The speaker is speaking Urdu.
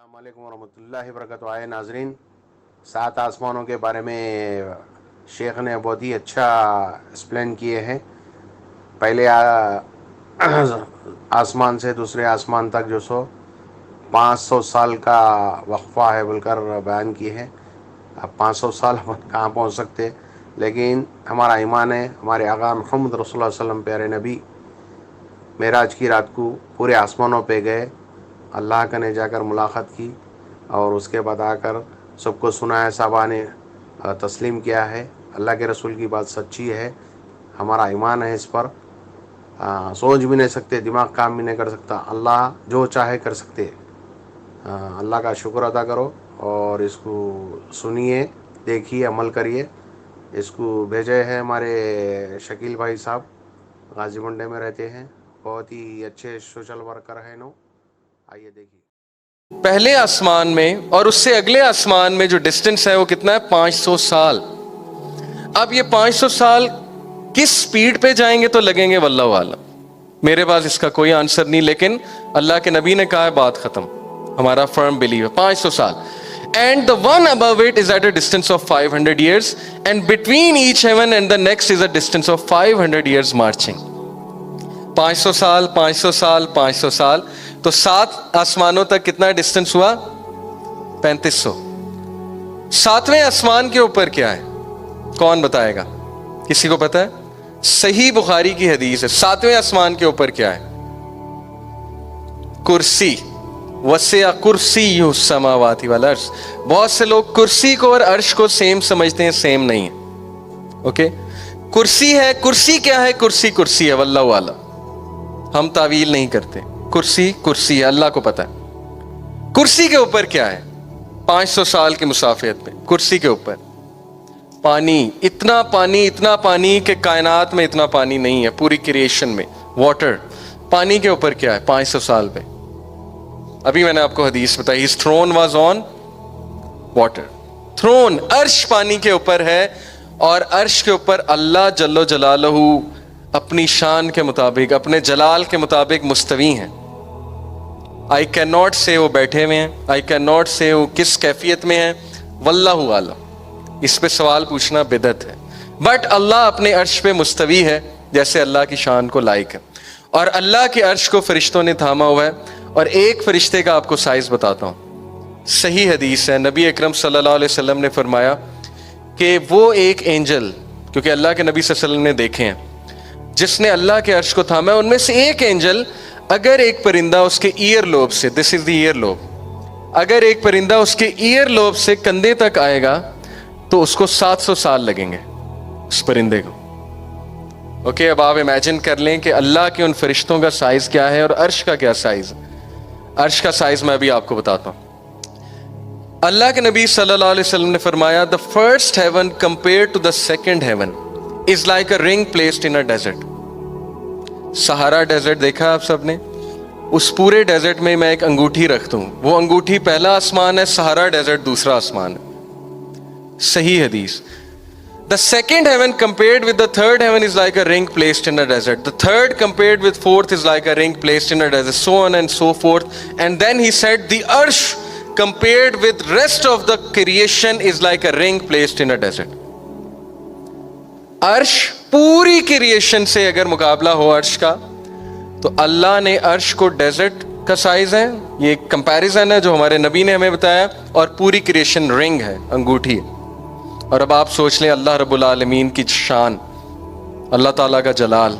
السلام علیکم ورحمۃ اللہ وبرکاتہ. آئے ناظرین, 7 آسمانوں کے بارے میں شیخ نے بہت ہی اچھا ایکسپلین کیے ہیں. پہلے آسمان سے دوسرے آسمان تک جو 500 سال کا وقفہ ہے بول کر بیان کی ہے. اب 500 سال کہاں پہنچ سکتے, لیکن ہمارا ایمان ہے ہمارے آقا محمد رسول اللہ علیہ وسلم پیارے نبی معراج کی رات کو پورے آسمانوں پہ گئے, اللہ کا نے جا کر ملاقات کی اور اس کے بعد آ کر سب کو سنایا, صحابہ نے تسلیم کیا ہے. اللہ کے رسول کی بات سچی ہے, ہمارا ایمان ہے اس پر. سوچ بھی نہیں سکتے, دماغ کام بھی نہیں کر سکتا. اللہ جو چاہے کر سکتے. اللہ کا شکر ادا کرو اور اس کو سنیے, دیکھیے, عمل کریے. اس کو بھیجے ہیں ہمارے شکیل بھائی صاحب, غازی منڈے میں رہتے ہیں, بہت ہی اچھے سوشل ورکر ہیں نو. آئیے دیکھیے. پہلے آسمان میں اور اس سے اگلے آسمان میں جو ڈسٹنس ہے وہ کتنا ہے؟ 500 سال. اب یہ 500 سال کس سپیڈ پہ جائیں گے تو لگیں گے واللہ عالم. میرے پاس اس کا کوئی آنسر نہیں, لیکن اللہ کے نبی نے کہا ہے بات ختم. ہمارا فرم بلیو ہے 500 سال. And the one above it is at a distance of 500 years, and between each heaven and the next is a distance of 500 years marching. 500 سال 500 سال 500 سال تو 7 آسمانوں تک کتنا ڈسٹنس ہوا؟ 3500. 7ویں آسمان کے اوپر کیا ہے؟ کون بتائے گا؟ کسی کو پتا ہے؟ صحیح بخاری کی حدیث ہے. 7ویں آسمان کے اوپر کیا ہے؟ کرسی. وسع کرسی السماوات والارض. بہت سے لوگ کرسی کو اور عرش کو سیم سمجھتے ہیں, سیم نہیں ہے. اوکے, کرسی ہے. کرسی کیا ہے؟ کرسی کرسی ہے, واللہ اعلم. ہم تعویل نہیں کرتے. کرسی کرسی ہے, اللہ کو پتا ہے. کرسی کے اوپر کیا ہے؟ 500 سال کی مسافت میں کرسی کے اوپر پانی. اتنا پانی, اتنا پانی کہ کائنات میں اتنا پانی نہیں ہے پوری کریشن میں. واٹر. پانی کے اوپر کیا ہے 500 سال پہ؟ ابھی میں نے آپ کو حدیث بتائی. his throne was on water. throne, عرش پانی کے اوپر ہے, اور عرش کے اوپر اللہ جل جلالہ اپنی شان کے مطابق, اپنے جلال کے مطابق مستوی ہیں. I cannot say وہ بیٹھے ہوئے ہیں, I cannot say وہ کس کیفیت میں ہیں, واللہ عالم. اس پہ سوال پوچھنا بدعت ہے. بٹ اللہ اپنے عرش پہ مستوی ہے جیسے اللہ کی شان کو لائق ہے, اور اللہ کے عرش کو فرشتوں نے تھاما ہوا ہے. اور ایک فرشتے کا آپ کو سائز بتاتا ہوں. صحیح حدیث ہے, نبی اکرم صلی اللہ علیہ وسلم نے فرمایا کہ وہ ایک اینجل, کیونکہ اللہ کے نبی صلی اللہ علیہ وسلم نے دیکھے ہیں, جس نے اللہ کے عرش کو تھاما ہے, ان میں سے ایک اینجل, اگر ایک پرندہ اس کے ایئر لوب سے, دس از دی ایئر لوب, اگر ایک پرندہ اس کے ایئر لوب سے کندھے تک آئے گا تو اس کو 700 سال لگیں گے اس پرندے کو. اوکے, اب آپ امیجن کر لیں کہ اللہ کے ان فرشتوں کا سائز کیا ہے اور عرش کا کیا سائز ہے. عرش کا سائز میں ابھی آپ کو بتاتا ہوں. اللہ کے نبی صلی اللہ علیہ وسلم نے فرمایا, the first heaven compared to the second heaven is like a ring placed in a desert. سہارا ڈیزرٹ دیکھا آپ سب نے؟ اس پورے ڈیزرٹ میں میں ایک انگوٹھی رکھتا ہوں, وہ انگوٹھی پہلا آسمان ہے, سہارا ڈیزرٹ دوسرا آسمان ہے. صحیح حدیث. The second heaven compared with the third heaven is like a ring placed in a desert. The third compared with fourth is like a ring placed in a desert. So on and so forth. And then he said, the arsh compared with rest of the creation is like a ring placed in a desert. عرش پوری کریشن سے اگر مقابلہ ہو عرش کا, تو اللہ نے عرش کو ڈیزرٹ کا سائز ہے, یہ ایک کمپیریزن ہے جو ہمارے نبی نے ہمیں بتایا, اور پوری کریشن رنگ ہے, انگوٹھی ہے. اور اب آپ سوچ لیں اللہ رب العالمین کی شان, اللہ تعالیٰ کا جلال.